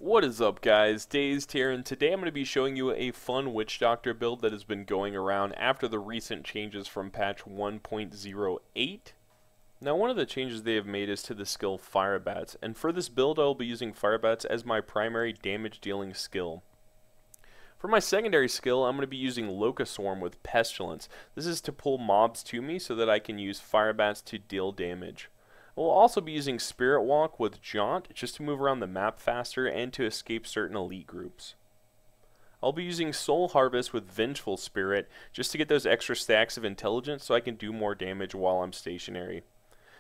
What is up, guys? Dazed here, and today I'm going to be showing you a fun Witch Doctor build that has been going around after the recent changes from patch 1.08. Now, one of the changes they have made is to the skill Firebats, and for this build I will be using Firebats as my primary damage dealing skill. For my secondary skill, I'm going to be using Locust with Pestilence. This is to pull mobs to me so that I can use Firebats to deal damage. We'll also be using Spirit Walk with Jaunt just to move around the map faster and to escape certain elite groups. I'll be using Soul Harvest with Vengeful Spirit just to get those extra stacks of intelligence so I can do more damage while I'm stationary.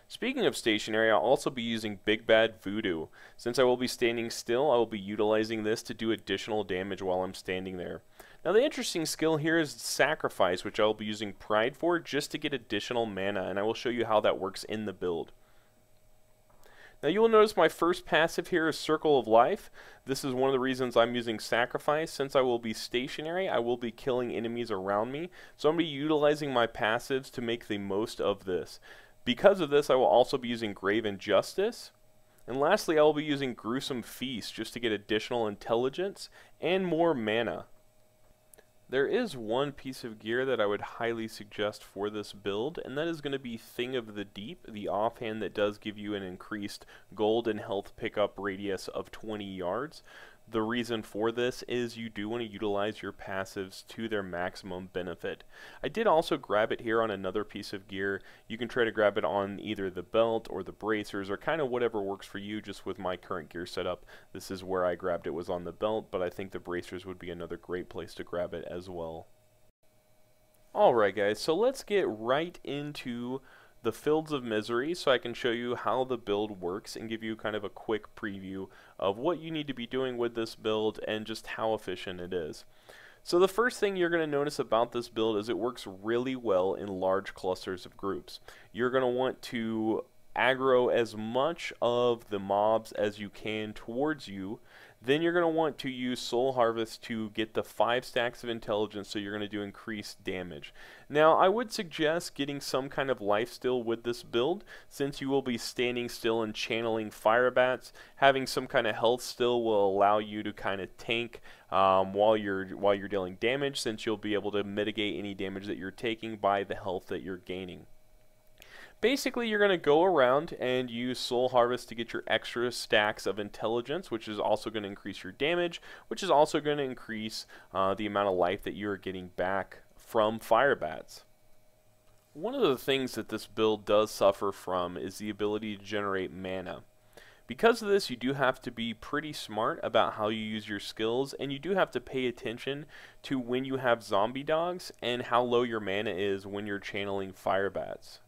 Speaking of stationary, I'll also be using Big Bad Voodoo. Since I will be standing still, I will be utilizing this to do additional damage while I'm standing there. Now the interesting skill here is Sacrifice, which I will be using Pride for just to get additional mana, and I will show you how that works in the build. Now you will notice my first passive here is Circle of Life. This is one of the reasons I'm using Sacrifice. Since I will be stationary, I will be killing enemies around me. So I'm going to be utilizing my passives to make the most of this. Because of this, I will also be using Grave Injustice. And lastly, I will be using Gruesome Feast just to get additional intelligence and more mana. There is one piece of gear that I would highly suggest for this build, and that is going to be Thing of the Deep, the offhand that does give you an increased gold and health pickup radius of 20 yards. The reason for this is you do want to utilize your passives to their maximum benefit. I did also grab it here on another piece of gear. You can try to grab it on either the belt or the bracers or kind of whatever works for you. Just with my current gear setup, this is where I grabbed it, was on the belt, but I think the bracers would be another great place to grab it as well. Alright guys, so let's get right into the Fields of Misery so I can show you how the build works and give you kind of a quick preview of what you need to be doing with this build and just how efficient it is. So the first thing you're going to notice about this build is it works really well in large clusters of groups. You're going to want to aggro as much of the mobs as you can towards you. Then you're going to want to use Soul Harvest to get the 5 stacks of intelligence, so you're going to do increased damage. Now, I would suggest getting some kind of life steal with this build, since you will be standing still and channeling Firebats. Having some kind of health steal will allow you to kind of tank while you're dealing damage, since you'll be able to mitigate any damage that you're taking by the health that you're gaining. Basically, you're going to go around and use Soul Harvest to get your extra stacks of intelligence, which is also going to increase your damage, which is also going to increase the amount of life that you are getting back from Firebats. One of the things that this build does suffer from is the ability to generate mana. Because of this, you do have to be pretty smart about how you use your skills, and you do have to pay attention to when you have zombie dogs and how low your mana is when you're channeling Firebats.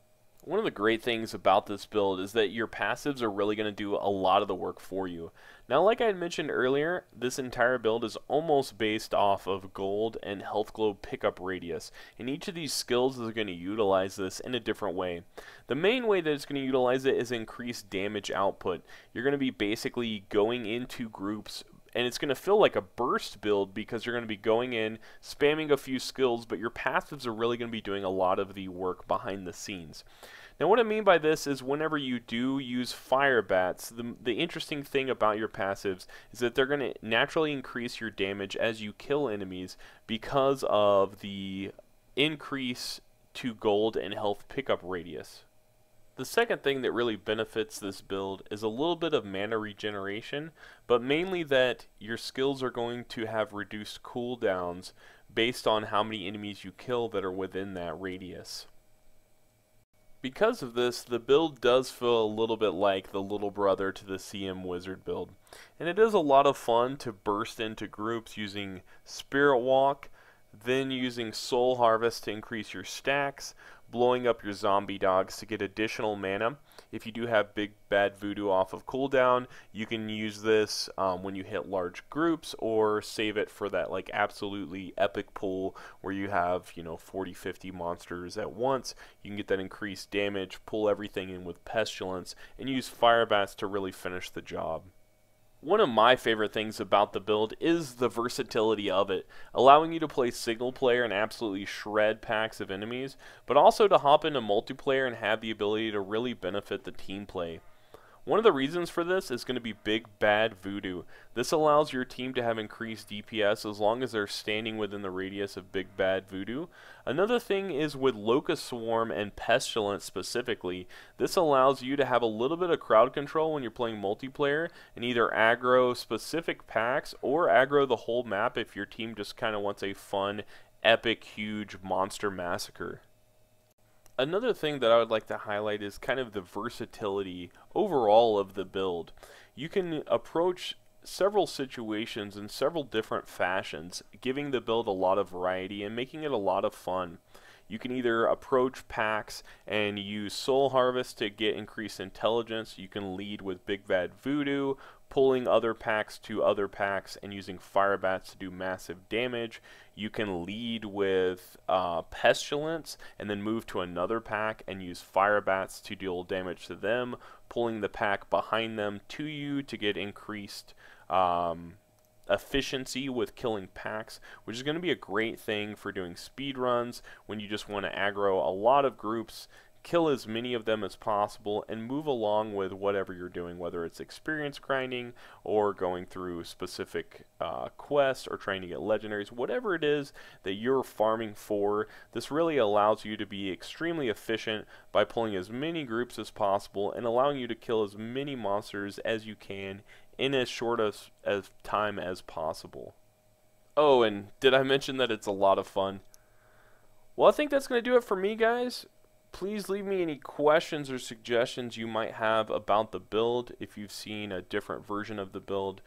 One of the great things about this build is that your passives are really going to do a lot of the work for you. Now, like I had mentioned earlier, this entire build is almost based off of gold and health globe pickup radius, and each of these skills is going to utilize this in a different way. The main way that it's going to utilize it is increased damage output. You're going to be basically going into groups, and it's going to feel like a burst build because you're going to be going in, spamming a few skills, but your passives are really going to be doing a lot of the work behind the scenes. Now what I mean by this is whenever you do use Firebats, the interesting thing about your passives is that they're going to naturally increase your damage as you kill enemies because of the increase to gold and health pickup radius. The second thing that really benefits this build is a little bit of mana regeneration, but mainly that your skills are going to have reduced cooldowns based on how many enemies you kill that are within that radius. Because of this, the build does feel a little bit like the little brother to the CM Wizard build. And it is a lot of fun to burst into groups using Spirit Walk, then using Soul Harvest to increase your stacks, blowing up your zombie dogs to get additional mana. If you do have Big Bad Voodoo off of cooldown, you can use this when you hit large groups, or save it for that like absolutely epic pull where you have 40-50 monsters at once. You can get that increased damage, pull everything in with Pestilence, and use Firebats to really finish the job. One of my favorite things about the build is the versatility of it, allowing you to play single player and absolutely shred packs of enemies, but also to hop into multiplayer and have the ability to really benefit the team play. One of the reasons for this is going to be Big Bad Voodoo. This allows your team to have increased DPS as long as they're standing within the radius of Big Bad Voodoo. Another thing is with Locust Swarm and Pestilence specifically, this allows you to have a little bit of crowd control when you're playing multiplayer and either aggro specific packs or aggro the whole map if your team just kind of wants a fun, epic, huge monster massacre. Another thing that I would like to highlight is kind of the versatility overall of the build. You can approach several situations in several different fashions, giving the build a lot of variety and making it a lot of fun. You can either approach packs and use Soul Harvest to get increased intelligence. You can lead with Big Bad Voodoo, pulling other packs to other packs and using Firebats to do massive damage. You can lead with Pestilence and then move to another pack and use Firebats to deal damage to them, pulling the pack behind them to you to get increased efficiency with killing packs, which is going to be a great thing for doing speed runs when you just want to aggro a lot of groups, kill as many of them as possible, and move along with whatever you're doing, whether it's experience grinding or going through specific quests or trying to get legendaries, whatever it is that you're farming for. This really allows you to be extremely efficient by pulling as many groups as possible and allowing you to kill as many monsters as you can in as short as time as possible. Oh, and did I mention that it's a lot of fun? Well, I think that's going to do it for me, guys. Please leave me any questions or suggestions you might have about the build if you've seen a different version of the build